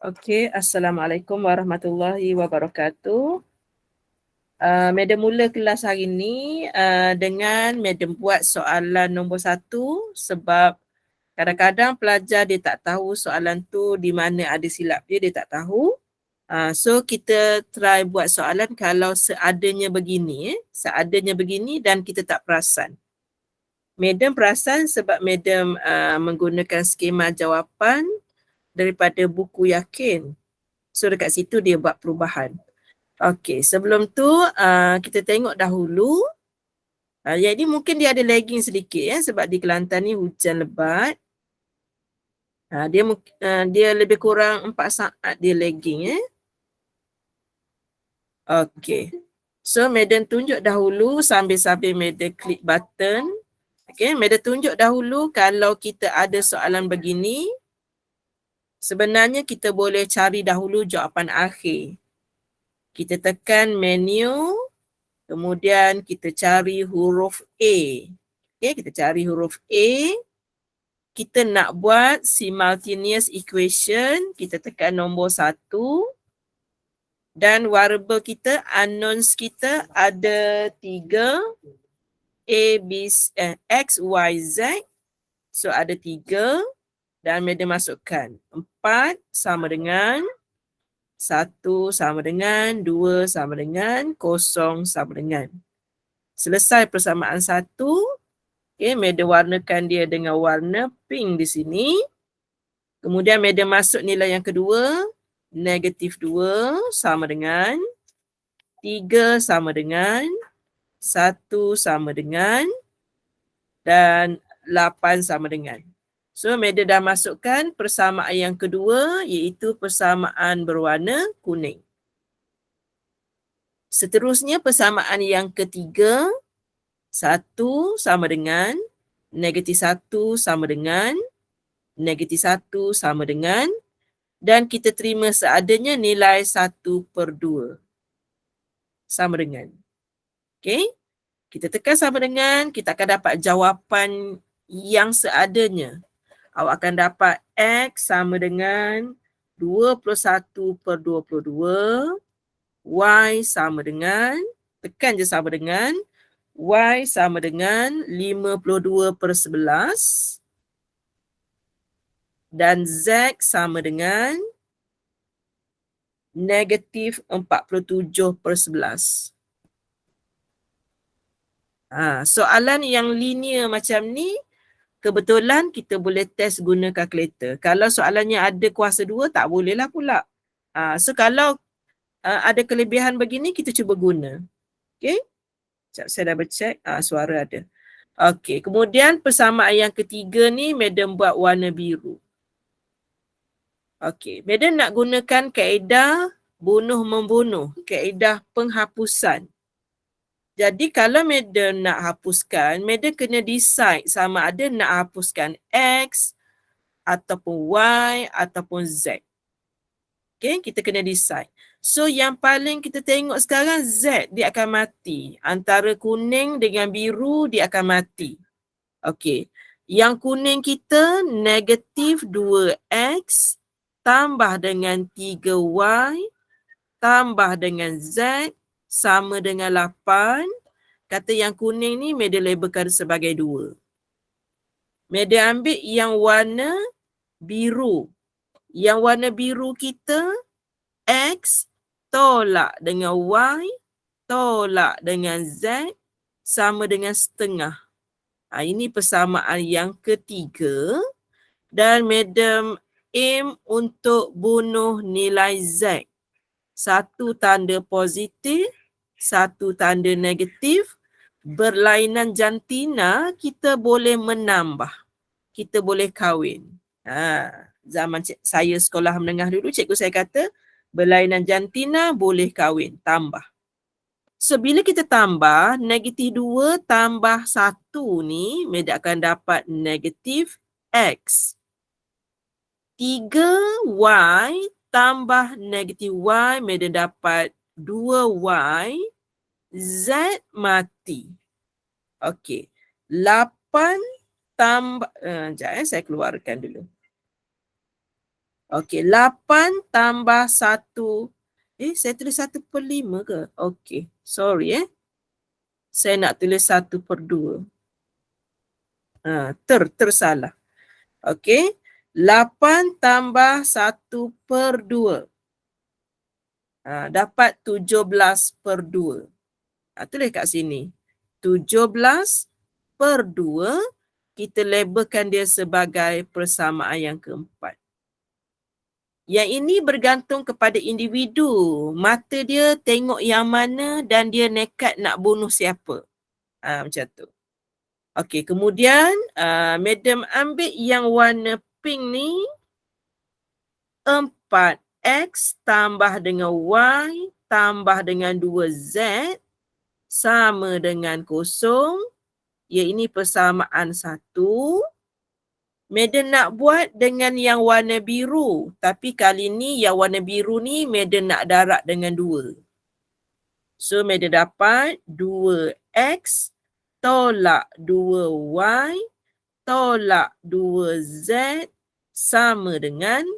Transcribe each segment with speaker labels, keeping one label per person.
Speaker 1: Okey, Assalamualaikum warahmatullahi wabarakatuh. Madam mula kelas hari ni dengan Madam buat soalan nombor 1 sebab kadang-kadang pelajar dia tak tahu soalan tu di mana ada silap dia tak tahu. So kita try buat soalan kalau seadanya begini, seadanya begini dan kita tak perasan. Madam perasan sebab Madam menggunakan skema jawapan daripada buku Yakin. So dekat situ dia buat perubahan. Okey, sebelum tu kita tengok dahulu. Jadi mungkin dia ada lagging sedikit ya sebab di Kelantan ni hujan lebat. Dia lebih kurang 4 saat dia lagging . Okey. So Madam tunjuk dahulu sambil-sambil Madam klik button. Okey, Madam tunjuk dahulu kalau kita ada soalan begini. Sebenarnya kita boleh cari dahulu jawapan akhir. Kita tekan menu, kemudian kita cari huruf A. Okay, kita cari huruf A. Kita nak buat simultaneous equation, kita tekan nombor 1. Dan variable kita, unknowns kita ada 3. X, Y, Z. So ada 3. Dan Madam masukkan 4 sama dengan 1 sama dengan 2 sama dengan 0 sama dengan. Selesai persamaan 1. Okay, Madam warnakan dia dengan warna pink di sini. Kemudian Madam masuk nilai yang kedua. -2 sama dengan 3 sama dengan 1 sama dengan dan 8 sama dengan. So Madam dah masukkan persamaan yang kedua iaitu persamaan berwarna kuning. Seterusnya persamaan yang ketiga, 1 sama dengan -1 sama dengan -1 sama dengan dan kita terima seadanya nilai 1/2 sama dengan. Okey. Kita tekan sama dengan, kita akan dapat jawapan yang seadanya. Awak akan dapat X sama dengan 21/22, Y sama dengan, tekan je sama dengan, Y sama dengan 52/11 dan Z sama dengan -47/11. Soalan yang linear macam ni, kebetulan kita boleh test guna kalkulator. Kalau soalannya ada kuasa 2, tak bolehlah pula. So kalau ada kelebihan begini, kita cuba guna. Okay. Sekejap, saya dah check. Suara ada. Okay. Kemudian persamaan yang ketiga ni, Madam buat warna biru. Okay. Madam nak gunakan kaedah bunuh-membunuh. Kaedah penghapusan. Jadi kalau Madam nak hapuskan, Madam kena decide sama ada nak hapuskan X ataupun Y ataupun Z. Okay, kita kena decide. So yang paling kita tengok sekarang Z dia akan mati. Antara kuning dengan biru dia akan mati. Okay. Yang kuning kita -2X tambah dengan 3Y tambah dengan Z sama dengan 8. Kata yang kuning ni Madam labelkan sebagai 2. Madam ambil yang warna biru. Yang warna biru kita X tolak dengan Y tolak dengan Z sama dengan setengah. Ini persamaan yang ketiga dan Madam aim untuk bunuh nilai Z. 1 tanda positif, 1 tanda negatif. Berlainan jantina kita boleh menambah. Kita boleh kahwin. Zaman saya sekolah menengah dulu, cikgu saya kata berlainan jantina boleh kahwin, tambah. So, bila kita tambah, negatif 2 tambah 1 ni, Meda akan dapat negatif X. 3Y tambah negatif Y, Meda dapat 2Y. Z mati. Okey. 8 tambah, sekejap saya keluarkan dulu. Okey, 8 tambah 1. Saya tulis 1/5 ke? Okey, sorry Saya nak tulis 1/2. Tersalah. Okey, 8 tambah 1/2. Dapat 17/2. Tulis kat sini. 17/2, kita labelkan dia sebagai persamaan yang keempat. Yang ini bergantung kepada individu. Mata dia tengok yang mana dan dia nekat nak bunuh siapa. Macam tu. Okey, kemudian Madam ambil yang warna pink ni. 4X tambah dengan Y tambah dengan 2Z sama dengan 0. Ya, ini persamaan 1. Madam nak buat dengan yang warna biru. Tapi kali ni yang warna biru ni Madam nak darab dengan 2. So Madam dapat 2X tolak 2Y tolak 2Z sama dengan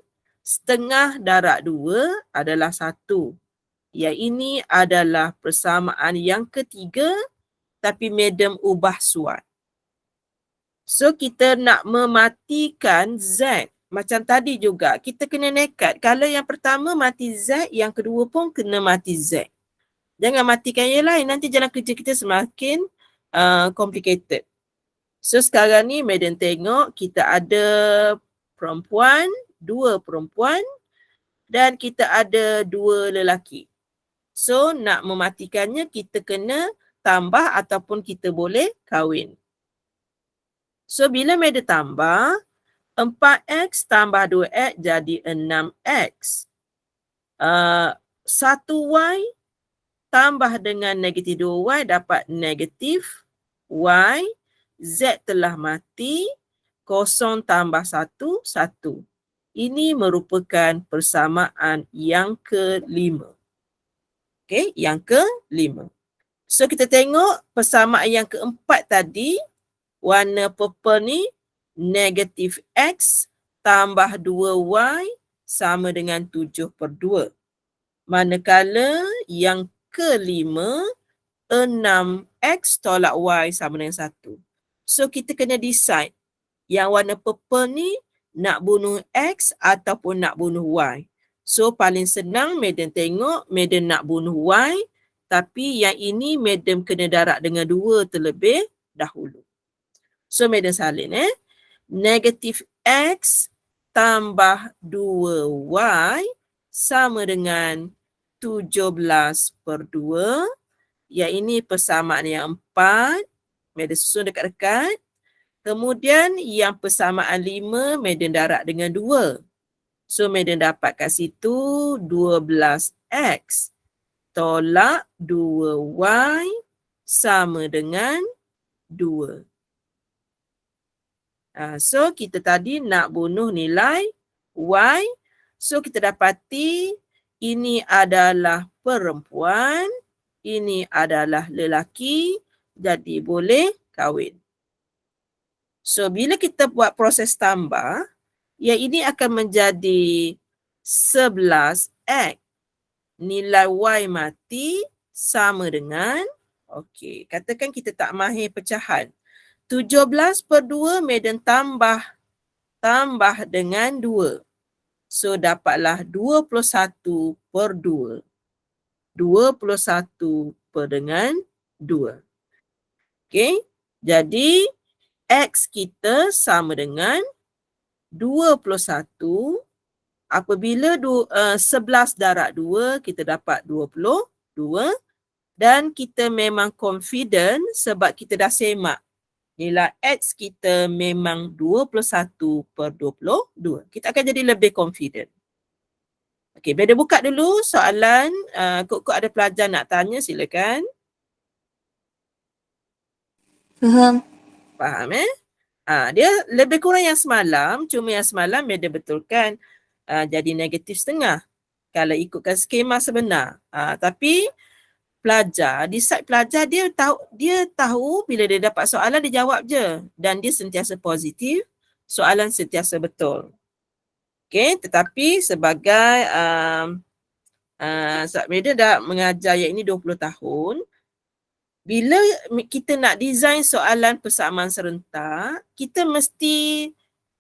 Speaker 1: setengah darab 2 adalah 1. Yang ini adalah persamaan yang ketiga tapi Madam ubah suat. So kita nak mematikan Z. Macam tadi juga kita kena nekat. Kalau yang pertama mati Z, yang kedua pun kena mati Z. Jangan matikan yang lain. Nanti jalan kerja kita semakin complicated. So sekarang ni Madam tengok kita ada perempuan, 2 perempuan dan kita ada 2 lelaki. So nak mematikannya kita kena tambah ataupun kita boleh kahwin. So bila Madam tambah, 4X tambah 2X jadi 6X. 1Y tambah dengan negatif 2Y dapat negatif Y. Z telah mati. 0 tambah 1, 1. Ini merupakan persamaan yang kelima. Okey, yang kelima. So kita tengok persamaan yang keempat tadi. Warna purple ni negatif X tambah 2Y sama dengan 7/2. Manakala yang kelima 6X tolak Y sama dengan 1. So kita kena decide yang warna purple ni nak bunuh X ataupun nak bunuh Y. So paling senang Madam tengok Madam nak bunuh Y tapi yang ini Madam kena darab dengan 2 terlebih dahulu. So Madam salin negatif X tambah 2Y sama dengan 17/2. Yang ini persamaan yang 4. Madam susun dekat-dekat. Kemudian yang persamaan 5 Madam darab dengan 2. So Madam dapat kat situ 12X tolak 2Y sama dengan 2. So kita tadi nak bunuh nilai Y. So kita dapati ini adalah perempuan, ini adalah lelaki, jadi boleh kahwin. So bila kita buat proses tambah, yang ini akan menjadi 11X. Nilai Y mati sama dengan, okey, katakan kita tak mahir pecahan. 17/2 Madam tambah dengan 2. So dapatlah 21/2. 21 dengan 2. Okey. Jadi X kita sama dengan 21. Apabila 11 darab 2 kita dapat 22. Dan kita memang confident sebab kita dah semak. Nilai X kita memang 21/22. Kita akan jadi lebih confident. Okey, Beda buka dulu soalan. Kok ada pelajar nak tanya, silakan.
Speaker 2: Faham.
Speaker 1: Faham dia lebih kurang yang semalam, cuma yang semalam Beda betulkan jadi negatif setengah kalau ikutkan skema sebenar. Tapi pelajar, di side pelajar dia tahu bila dia dapat soalan dia jawab je dan dia sentiasa positif, soalan sentiasa betul. Okey, tetapi sebagai Ustaz Media dah mengajar yang ini 20 tahun, bila kita nak design soalan persamaan serentak, kita mesti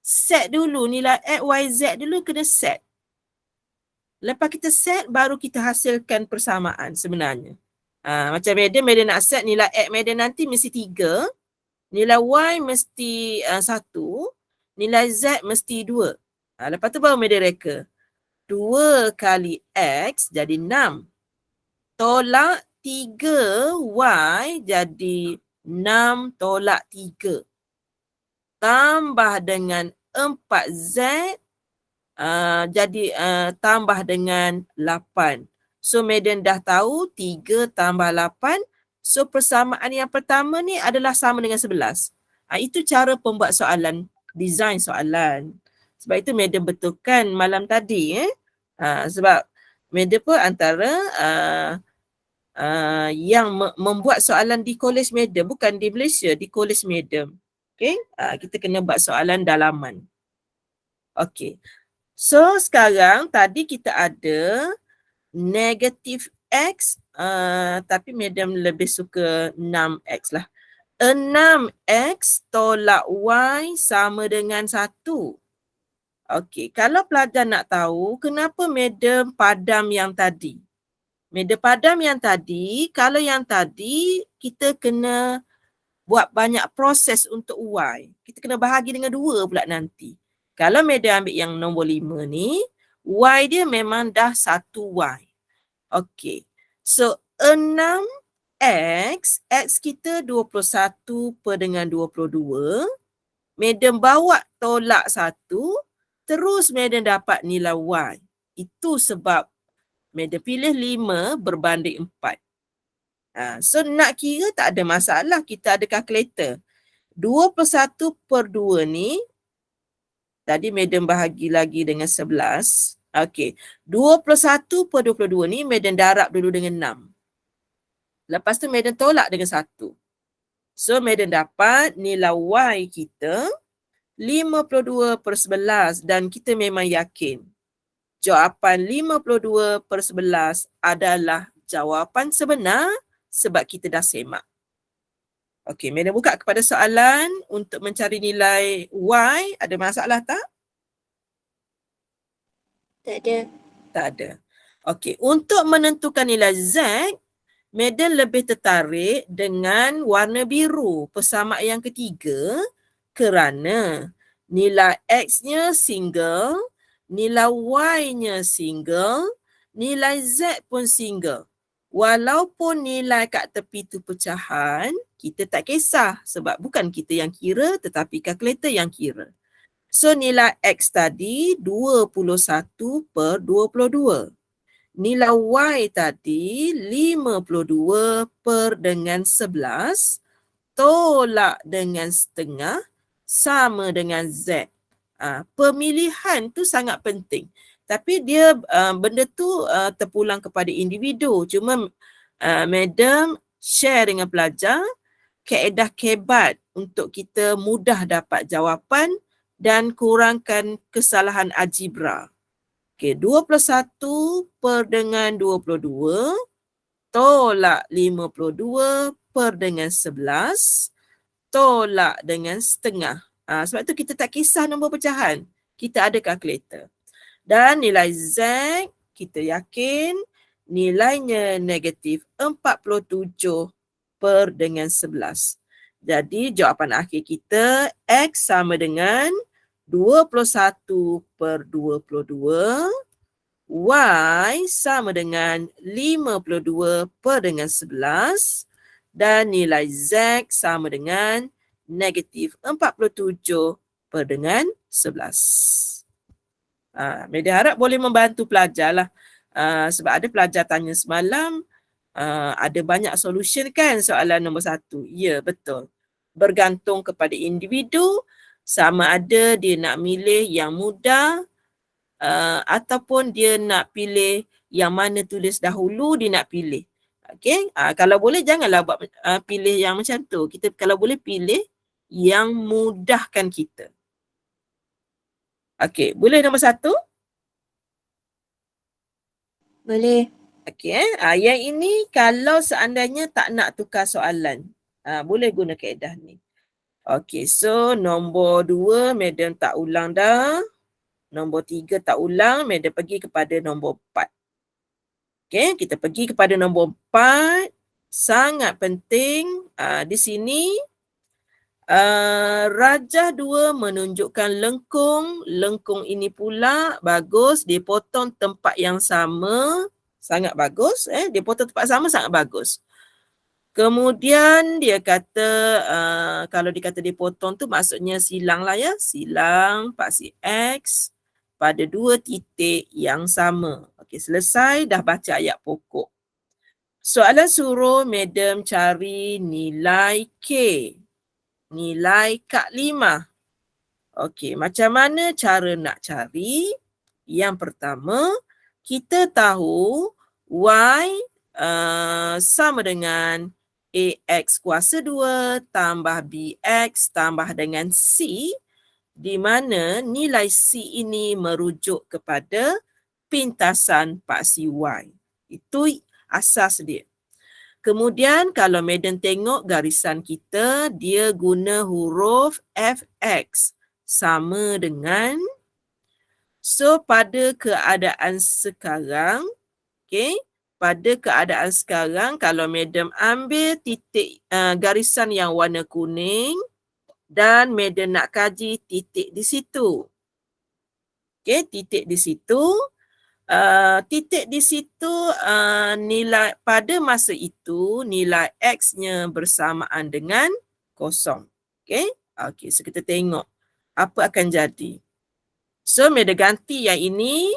Speaker 1: set dulu nilai X, Y, Z dulu kena set. Lepas kita set, baru kita hasilkan persamaan sebenarnya. Macam Media nak set nilai X Media nanti mesti 3, nilai Y mesti 1, nilai Z mesti 2. Lepas tu baru Media reka. 2 kali X jadi 6. Tolak 3Y jadi 6 tolak 3. Tambah dengan 4Z jadi tambah dengan 8. So Medan dah tahu 3 tambah 8. So persamaan yang pertama ni adalah sama dengan 11. Itu cara pembuat soalan, design soalan. Sebab itu Medan betulkan malam tadi. Sebab Medan pun antara yang membuat soalan di Kolej Medan, bukan di Malaysia, di Kolej Medan. Okay? Kita kena buat soalan dalaman. Okay. So sekarang tadi kita ada negatif X, tapi Madam lebih suka 6X lah. 6X tolak Y sama dengan 1. Okey, kalau pelajar nak tahu kenapa Madam padam yang tadi. Madam padam yang tadi, kalau yang tadi kita kena buat banyak proses untuk Y. Kita kena bahagi dengan 2 pula nanti. Kalau Madam ambil yang nombor 5 ni, Y dia memang dah 1Y. Okey. So 6X, X kita 21 per dengan 22. Madam bawa tolak 1, terus Madam dapat nilai Y. Itu sebab Madam pilih 5 berbanding 4. So nak kira tak ada masalah, kita ada kalkulator. 21 per 2 ni, tadi Madam bahagi lagi dengan 11. Okey, 21 per 22 ni Madam darab dulu dengan 6. Lepas tu Madam tolak dengan 1. So Madam dapat nilai Y kita 52 per 11 dan kita memang yakin jawapan 52 per 11 adalah jawapan sebenar sebab kita dah semak. Okey, Madam buka kepada soalan untuk mencari nilai Y. Ada masalah tak?
Speaker 2: Tak ada.
Speaker 1: Tak ada. Okey, untuk menentukan nilai Z, Madam lebih tertarik dengan warna biru, persamaan yang ketiga, kerana nilai X-nya single, nilai Y-nya single, nilai Z pun single. Walaupun nilai kat tepi tu pecahan, kita tak kisah sebab bukan kita yang kira tetapi kalkulator yang kira. So nilai X tadi 21 per 22. Nilai Y tadi 52 per dengan 11 tolak dengan setengah sama dengan Z. Pemilihan tu sangat penting. Tapi dia benda tu terpulang kepada individu. Cuma Madam share dengan pelajar kaedah kebat untuk kita mudah dapat jawapan dan kurangkan kesalahan algebra. Okey, 21 per dengan 22 tolak 52 per dengan 11 tolak dengan setengah. Sebab tu kita tak kisah nombor pecahan. Kita ada kalkulator. Dan nilai Z, kita yakin nilainya negatif 47 per dengan 11. Jadi jawapan akhir kita X sama dengan 21 per 22. Y sama dengan 52 per dengan 11. Dan nilai Z sama dengan negatif 47 per dengan 11. Media harap boleh membantu pelajar lah. Sebab ada pelajar tanya semalam, ada banyak solution kan soalan nombor 1. Ya, betul. Bergantung kepada individu, sama ada dia nak milih yang mudah ataupun dia nak pilih yang mana tulis dahulu dia nak pilih. Okey, kalau boleh janganlah buat pilih yang macam tu. Kita kalau boleh pilih yang mudahkan kita. Okey, boleh nombor 1?
Speaker 2: Boleh.
Speaker 1: Okey, yang ini kalau seandainya tak nak tukar soalan, boleh guna kaedah ni. Okey, so nombor 2 madam tak ulang dah. Nombor 3 tak ulang, madam pergi kepada nombor 4. Okey, kita pergi kepada nombor 4. Sangat penting di sini rajah 2 menunjukkan lengkung. Lengkung ini pula bagus, dia potong tempat yang sama. Sangat bagus. Dia potong tempat sama sangat bagus. Kemudian dia kata, kalau dia kata dia potong tu maksudnya silang lah ya. Silang paksi X pada 2 titik yang sama. Okey, selesai dah baca ayat pokok. Soalan suruh madam cari nilai K. Nilai Kak 5. Okey, macam mana cara nak cari? Yang pertama, kita tahu Y sama dengan AX kuasa 2 tambah BX tambah dengan C, di mana nilai C ini merujuk kepada pintasan paksi Y. Itu asas dia. Kemudian kalau madam tengok garisan kita, dia guna huruf FX sama dengan, so pada keadaan sekarang, okay, pada keadaan sekarang kalau madam ambil titik garisan yang warna kuning dan madam nak kaji titik di situ. Okay, titik di situ. Titik di situ nilai pada masa itu nilai X-nya bersamaan dengan 0. Okay? Okay, so kita tengok apa akan jadi. So, madam ganti yang ini.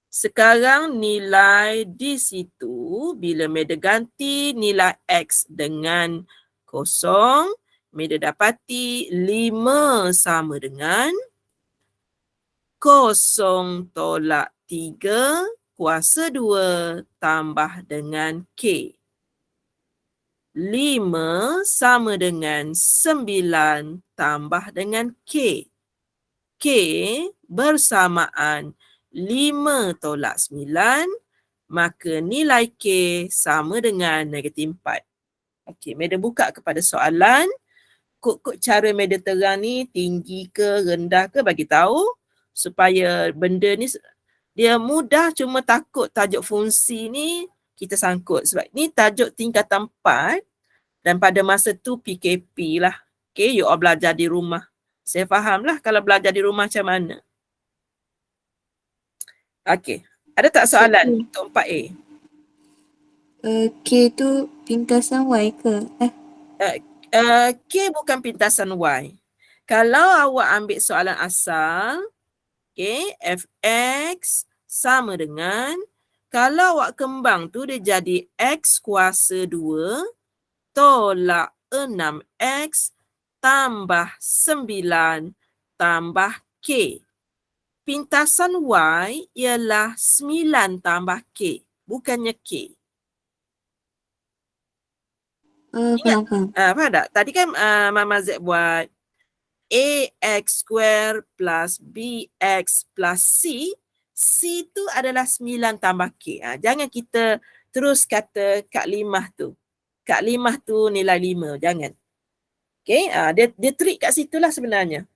Speaker 1: Sekarang nilai di situ, bila madam ganti nilai X dengan 0, madam dapati 5 sama dengan 0 tolak 3 kuasa 2 tambah dengan K. 5 sama dengan 9 tambah dengan K. K bersamaan 5 tolak 9, maka nilai K sama dengan negatif 4. Okey, madam buka kepada soalan. Kod-kod cara madam terang ni tinggi ke rendah ke bagi tahu supaya benda ni dia mudah, cuma takut tajuk fungsi ni kita sangkut. Sebab ni tajuk tingkatan 4 dan pada masa tu PKP lah. Okay, you all belajar di rumah. Saya faham lah kalau belajar di rumah macam mana. Okay, ada tak soalan untuk 4A?
Speaker 2: K tu pintasan Y ke?
Speaker 1: K bukan pintasan Y. Kalau awak ambil soalan asal, okay, Fx sama dengan, kalau awak kembang tu dia jadi X kuasa 2 tolak 6X tambah 9 tambah K. Pintasan Y ialah 9 tambah K, bukannya K.
Speaker 2: Faham.
Speaker 1: Faham tak? Tadi kan Mama Z buat AX square plus BX plus C. C tu adalah 9 tambah K. Jangan kita terus kata Kak Limah tu. Kak Limah tu nilai 5. Jangan. Okay, dia trik kat situ lah sebenarnya.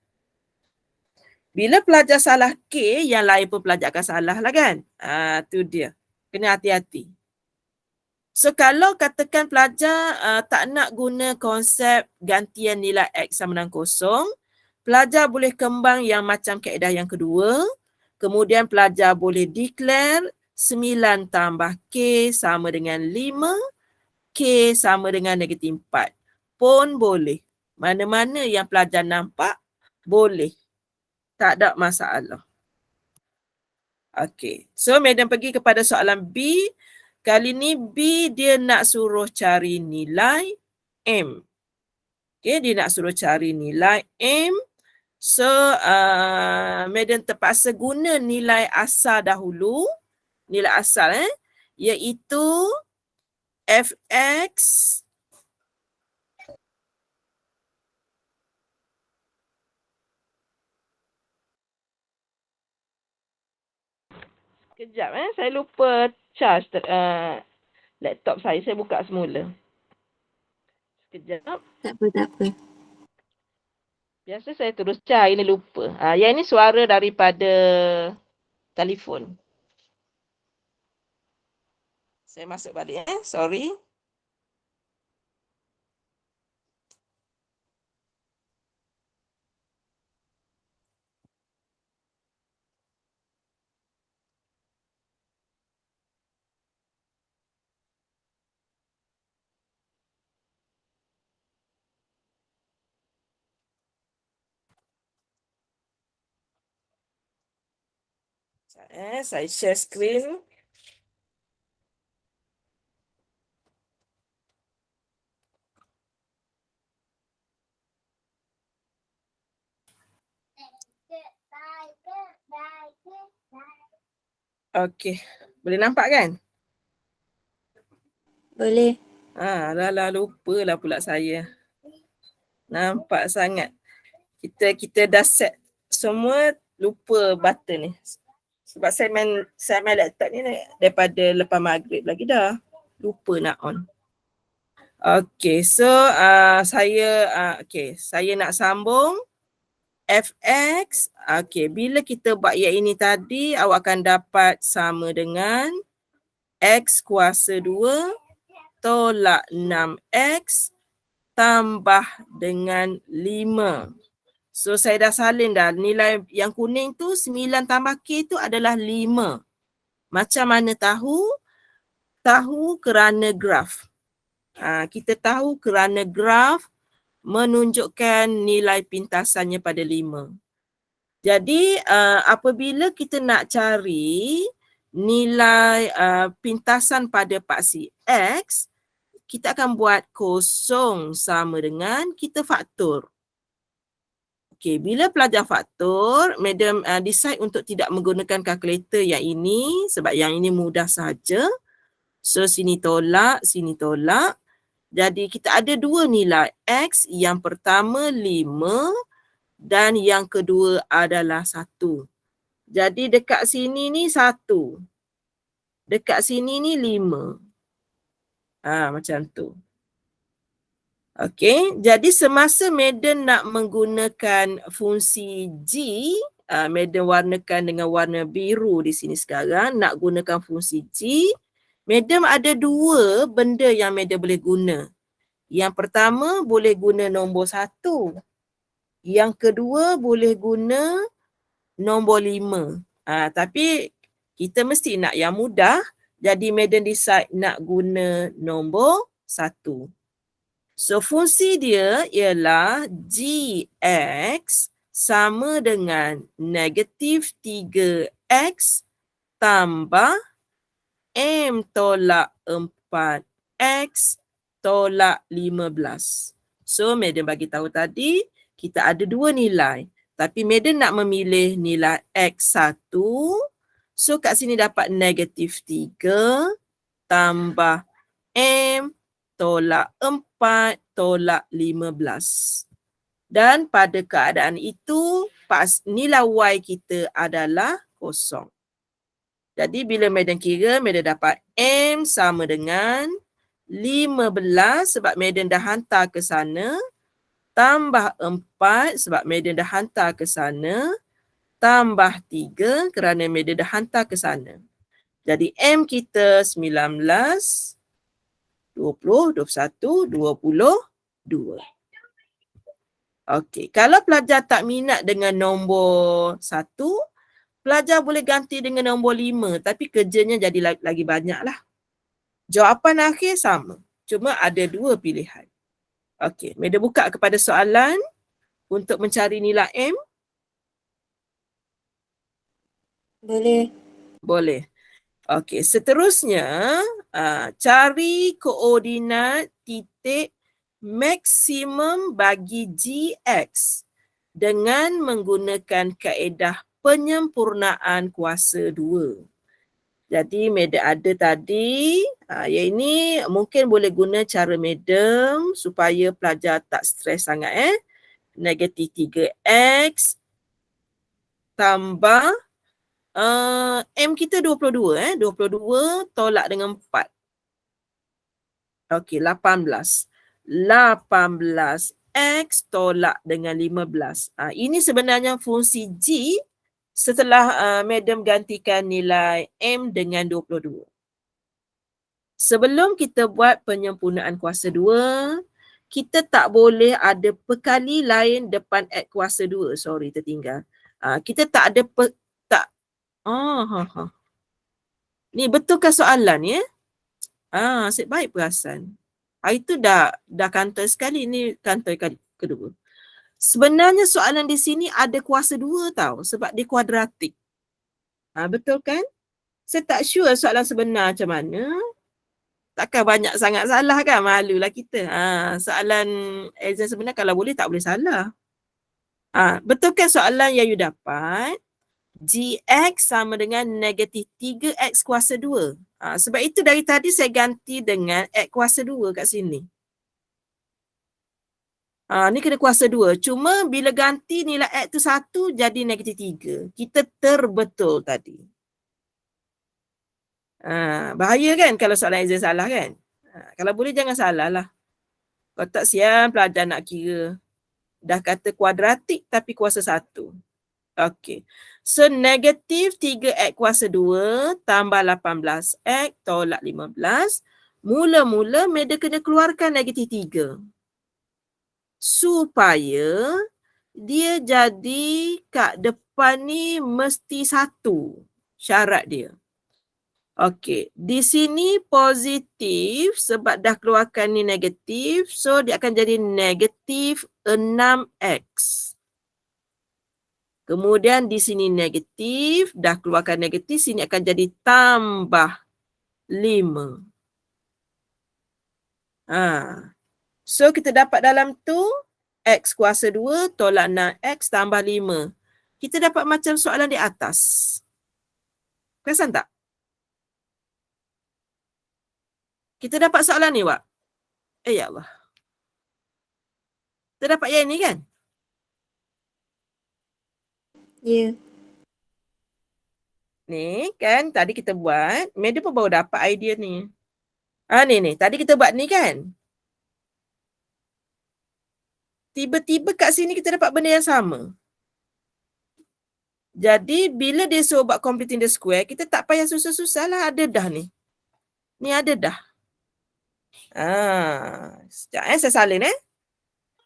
Speaker 1: Bila pelajar salah K, yang lain pun pelajar akan salah lah kan. Tu dia. Kena hati-hati. So kalau katakan pelajar tak nak guna konsep gantian nilai X sama dengan 0, pelajar boleh kembang yang macam kaedah yang kedua. Kemudian pelajar boleh declare 9 tambah K sama dengan 5, K sama dengan negatif 4. Pun boleh. Mana-mana yang pelajar nampak, boleh. Tak ada masalah. Okey. So, Madam pergi kepada soalan B. Kali ni B dia nak suruh cari nilai M. Okey, dia nak suruh cari nilai M. So, Madam terpaksa guna nilai asal dahulu. Nilai asal iaitu Fx Kejap saya lupa charge laptop saya. Saya buka semula. Sekejap.
Speaker 2: Tak apa, tak apa.
Speaker 1: Biasa saya terus charge, ini lupa. Yang ini suara daripada telefon. Saya masuk balik sorry. Saya share screen. Okey, boleh nampak kan?
Speaker 2: Boleh.
Speaker 1: Dah lupalah pula saya. Nampak sangat. Kita dah set semua, lupa button ni. Sebab saya main laptop ni daripada lepas maghrib lagi dah. Lupa nak on. Okey, so saya nak sambung Fx. Okey, bila kita buat yang ini tadi, awak akan dapat sama dengan X kuasa 2 tolak 6X tambah dengan 5. So, saya dah salin dah. Nilai yang kuning tu 9 tambah K tu adalah 5. Macam mana tahu? Tahu kerana graf. Kita tahu kerana graf menunjukkan nilai pintasannya pada 5. Jadi, apabila kita nak cari nilai pintasan pada paksi X, kita akan buat kosong sama dengan kita faktor. Okey, bila pelajar faktor, Madam decide untuk tidak menggunakan kalkulator yang ini sebab yang ini mudah saja. So, sini tolak, sini tolak. Jadi, kita ada dua nilai X. Yang pertama 5 dan yang kedua adalah 1. Jadi, dekat sini ni 1. Dekat sini ni 5. Macam tu. Okey, jadi semasa Madam nak menggunakan fungsi G, Madam warnakan dengan warna biru di sini sekarang, nak gunakan fungsi G, Madam ada dua benda yang Madam boleh guna. Yang pertama boleh guna nombor 1. Yang kedua boleh guna nombor 5. Tapi kita mesti nak yang mudah, jadi Madam decide nak guna nombor 1. So, fungsi dia ialah Gx sama dengan negatif 3x tambah M tolak 4x tolak 15. So, Madam bagi tahu tadi, kita ada dua nilai. Tapi Madam nak memilih nilai x1. So, kat sini dapat negatif 3 tambah M tolak 4 tolak 15. Dan pada keadaan itu, nilai Y kita adalah kosong. Jadi bila Madam kira, Madam dapat M sama dengan 15 sebab Madam dah hantar ke sana, tambah 4 sebab Madam dah hantar ke sana, tambah 3 kerana Madam dah hantar ke sana. Jadi M kita 19, 20, 21, 22. Okey, kalau pelajar tak minat dengan nombor 1, pelajar boleh ganti dengan nombor 5 tapi kerjanya jadi lagi banyak lah. Jawapan akhir sama, cuma ada dua pilihan. Okey, Madam buka kepada soalan untuk mencari nilai M.
Speaker 2: Boleh.
Speaker 1: Boleh. Okey, seterusnya cari koordinat titik maksimum bagi GX dengan menggunakan kaedah penyempurnaan kuasa 2. Jadi Madam ada tadi, yang ini mungkin boleh guna cara Madam supaya pelajar tak stres sangat. Negatif 3X tambah M kita 22 22 tolak dengan 4. Okey, 18. 18X tolak dengan 15. Ini sebenarnya fungsi G setelah Madam gantikan nilai M dengan 22. Sebelum kita buat penyempurnaan kuasa 2, kita tak boleh ada perkali lain depan X kuasa 2. Sorry, tertinggal. Kita tak ada tak. Ni betulkah soalan ya? Asyik baik perasan. Itu dah kantor sekali, ni kantor kedua. Sebenarnya soalan di sini ada kuasa 2 tau sebab dia kuadratik. Betul kan? Saya tak sure soalan sebenar macam mana. Takkan banyak sangat salah kan? Malulah kita. Soalan exam sebenar kalau boleh tak boleh salah. Betul kan soalan yang you dapat? GX sama dengan negatif 3X kuasa 2. Sebab itu dari tadi saya ganti dengan X kuasa 2 kat sini. Ni kena kuasa 2. Cuma bila ganti nilai X tu 1 jadi negatif 3. Kita terbetul tadi. Bahaya kan kalau soalan exam salah kan? Kalau boleh jangan salah lah. Kalau tak siap pelajar nak kira. Dah kata kuadratik tapi kuasa 1. Okey. So negatif 3X kuasa 2 tambah 18X tolak 15. Mula-mula Madam kena keluarkan negatif 3. Supaya dia jadi kat depan ni mesti 1. Syarat dia. Okey. Di sini positif sebab dah keluarkan ni negatif. So dia akan jadi negatif 6X. Kemudian di sini negatif, dah keluarkan negatif, sini akan jadi tambah 5. So kita dapat dalam tu, X kuasa 2 tolak 6X tambah 5. Kita dapat macam soalan di atas. Perasan tak? Kita dapat soalan ni, Wak. Ya Allah. Kita dapat yang ni kan?
Speaker 2: Ya.
Speaker 1: Ni kan tadi kita buat, Madam pun baru dapat idea ni. Ni. Tadi kita buat ni kan? Tiba-tiba kat sini kita dapat benda yang sama. Jadi bila dia suruh buat completing the square, kita tak payah susah-susah lah. Ada dah ni. Ni ada dah. Sekejap saya salin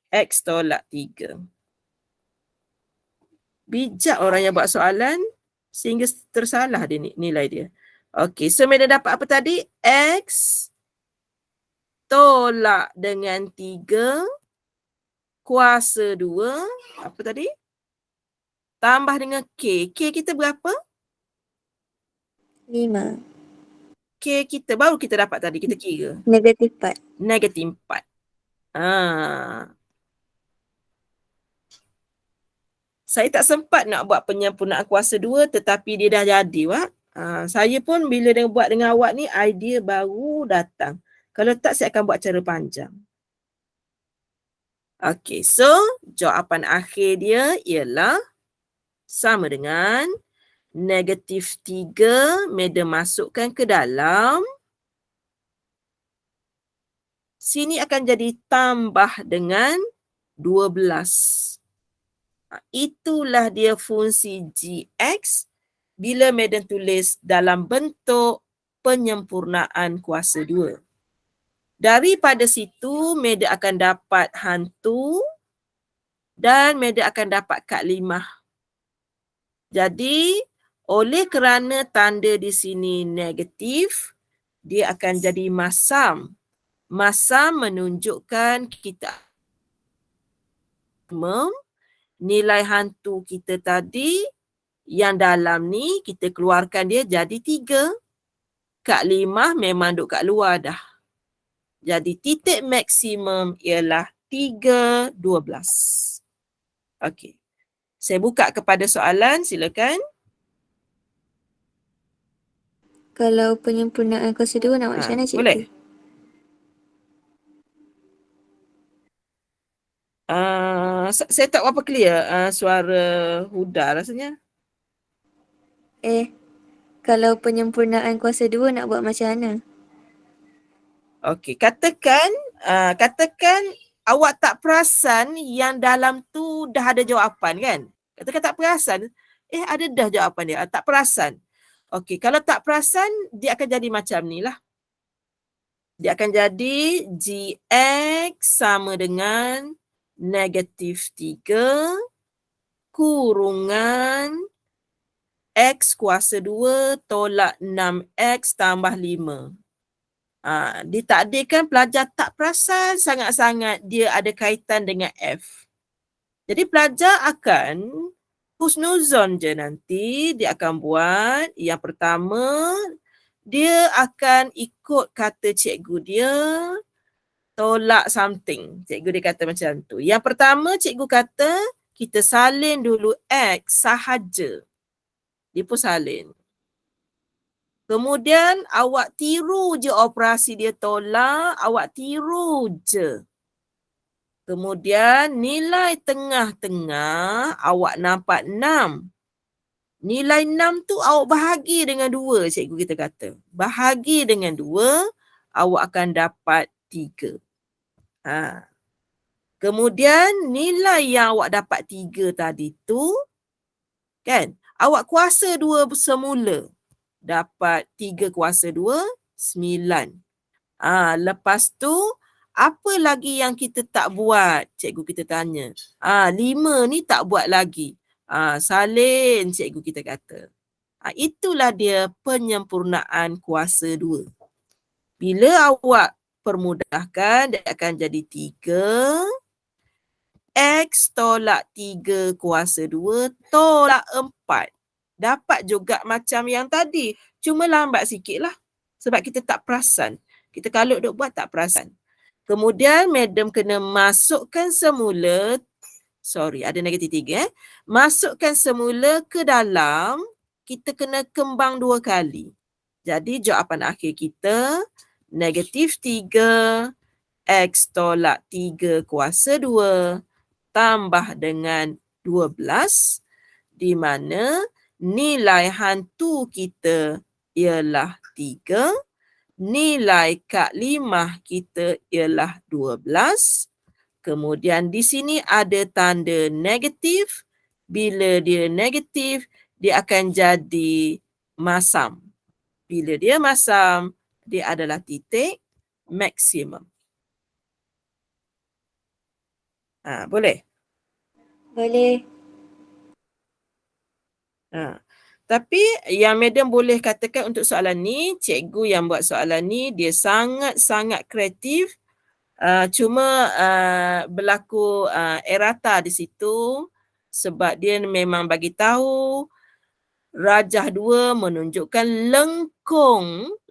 Speaker 1: X tolak 3. Bijak orang yang buat soalan sehingga tersalah dia nilai dia. Okey, so Madam dapat apa tadi? X tolak dengan 3 kuasa 2. Apa tadi? Tambah dengan K. K kita berapa?
Speaker 2: 5.
Speaker 1: K kita baru kita dapat tadi. Kita kira.
Speaker 2: Negatif 4.
Speaker 1: Negatif 4. Saya tak sempat nak buat penyempurnaan kuasa 2 tetapi dia dah jadi, Wak. Saya pun bila dia buat dengan awak ni, idea baru datang. Kalau tak, saya akan buat cara panjang. Okey, so jawapan akhir dia ialah sama dengan negatif 3, Madam masukkan ke dalam. Sini akan jadi tambah dengan 12. Itulah dia fungsi GX bila Madam tulis dalam bentuk penyempurnaan kuasa 2. Daripada situ, Madam akan dapat hantu dan Madam akan dapat kad 5. Jadi, oleh kerana tanda di sini negatif, dia akan jadi masam. Masam menunjukkan kita nilai hantu kita tadi Yang dalam ni kita keluarkan dia jadi 3. Kat 5 memang duduk kat luar dah. Jadi titik maksimum ialah 3, 12. Okey. Saya buka kepada soalan, silakan.
Speaker 2: Kalau penyempurnaan kuasa 2 nak buat macam mana, cikgu?
Speaker 1: Boleh. Saya tak berapa clear suara Huda rasanya.
Speaker 2: Kalau penyempurnaan kuasa 2 nak buat macam mana?
Speaker 1: Okey, katakan awak tak perasan yang dalam tu dah ada jawapan kan? Katakan tak perasan, ada dah jawapan dia, tak perasan. Okey, kalau tak perasan, dia akan jadi macam ni lah. Dia akan jadi Gx sama dengan negatif 3 kurungan X kuasa 2 tolak 6X tambah 5. Ditakdirkan pelajar tak perasan sangat-sangat dia ada kaitan dengan F. Jadi pelajar akan husnuzon je nanti, dia akan buat yang pertama, dia akan ikut kata cikgu dia, tolak something. Cikgu dia kata macam tu. Yang pertama cikgu kata, kita salin dulu X sahaja. Dia pun salin. Kemudian awak tiru je operasi dia tolak, awak tiru je. Kemudian nilai tengah-tengah awak nampak 6. Nilai 6 tu awak bahagi dengan 2, cikgu kita kata. Bahagi dengan 2, awak akan dapat 3. Kemudian nilai yang awak dapat 3 tadi tu, kan, awak kuasa 2 semula. Dapat 3 kuasa 2, 9. Lepas tu, apa lagi yang kita tak buat? Cikgu kita tanya. 5 ni tak buat lagi. Salin, cikgu kita kata. Itulah dia penyempurnaan kuasa 2. Bila awak permudahkan, dia akan jadi 3. X tolak 3 kuasa 2 tolak 4. Dapat juga macam yang tadi. Cuma lambat sikit lah. Sebab kita tak perasan. Kita kalau duk buat tak perasan. Kemudian madam kena masukkan semula. Ada negatif 3. Masukkan semula ke dalam. Kita kena kembang 2 kali. Jadi jawapan akhir kita negatif 3 X tolak 3 kuasa 2 tambah dengan 12 di mana nilai hantu kita ialah 3, nilai Kak Limah kita ialah 12. Kemudian di sini ada tanda negatif. Bila dia negatif, dia akan jadi masam. Bila dia masam, dia adalah titik maksimum. Boleh?
Speaker 2: Boleh.
Speaker 1: Tapi yang madam boleh katakan untuk soalan ni, cikgu yang buat soalan ni, dia sangat-sangat kreatif. Cuma berlaku errata di situ sebab dia memang bagi tahu rajah 2 menunjukkan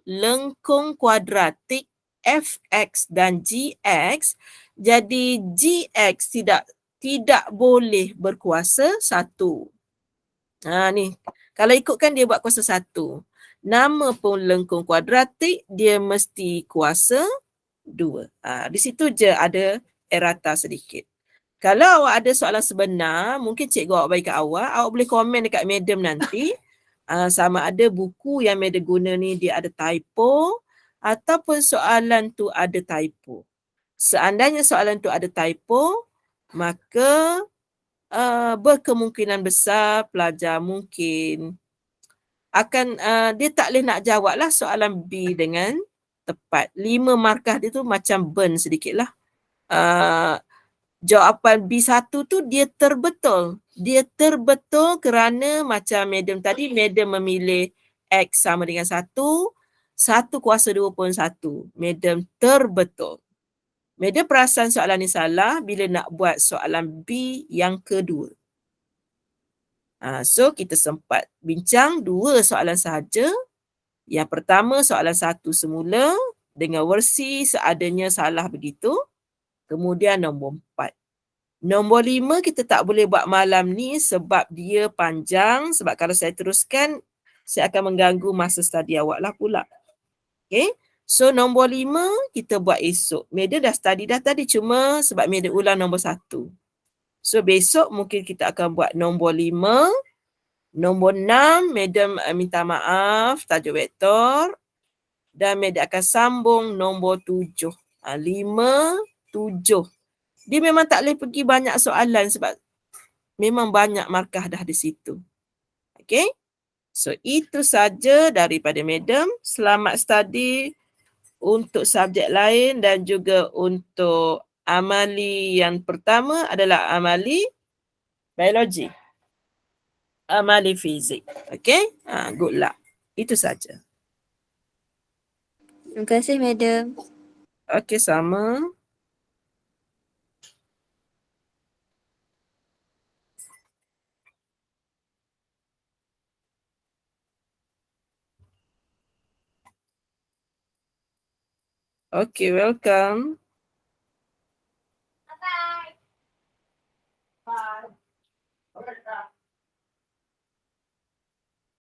Speaker 1: lengkung kuadratik fx dan gx. Jadi gx tidak boleh berkuasa 1. Ni kalau ikutkan dia buat kuasa 1. Nama pun lengkung kuadratik, dia mesti kuasa 2. Di situ je ada errata sedikit. Kalau awak ada soalan sebenar, mungkin cikgu awak bagi kat awak boleh komen dekat madam nanti. Sama ada buku yang madam guna ni dia ada typo ataupun soalan tu ada typo. Seandainya soalan tu ada typo, maka berkemungkinan besar pelajar mungkin akan dia tak boleh nak jawab lah soalan B dengan tepat. 5 markah dia tu macam burn sedikit lah. Jawapan B1 tu dia terbetul. Dia terbetul kerana macam madam tadi, madam memilih X sama dengan 1. 1 kuasa 2 pun 1. Madam terbetul. Madam perasan soalan ni salah bila nak buat soalan B yang kedua. So kita sempat bincang 2 soalan sahaja. Yang pertama soalan 1 semula dengan versi seadanya salah begitu. Kemudian nombor 4. Nombor 5 kita tak boleh buat malam ni sebab dia panjang. Sebab kalau saya teruskan, saya akan mengganggu masa study awak lah pula. Okay. So nombor 5 kita buat esok. Media dah study dah tadi, cuma sebab media ulang nombor 1. So besok mungkin kita akan buat nombor 5. Nombor 6, Madam minta maaf, tajuk vektor. Dan Madam akan sambung nombor 7. 5, 7. Dia memang tak boleh pergi banyak soalan sebab memang banyak markah dah di situ. Okay? So itu saja daripada Madam. Selamat study untuk subjek lain dan juga untuk amali yang pertama adalah amali biologi. Amali fizik. Okay? Good luck. Itu saja.
Speaker 2: Terima kasih, Madam.
Speaker 1: Okay, sama. Okay, welcome. Bye. Bye.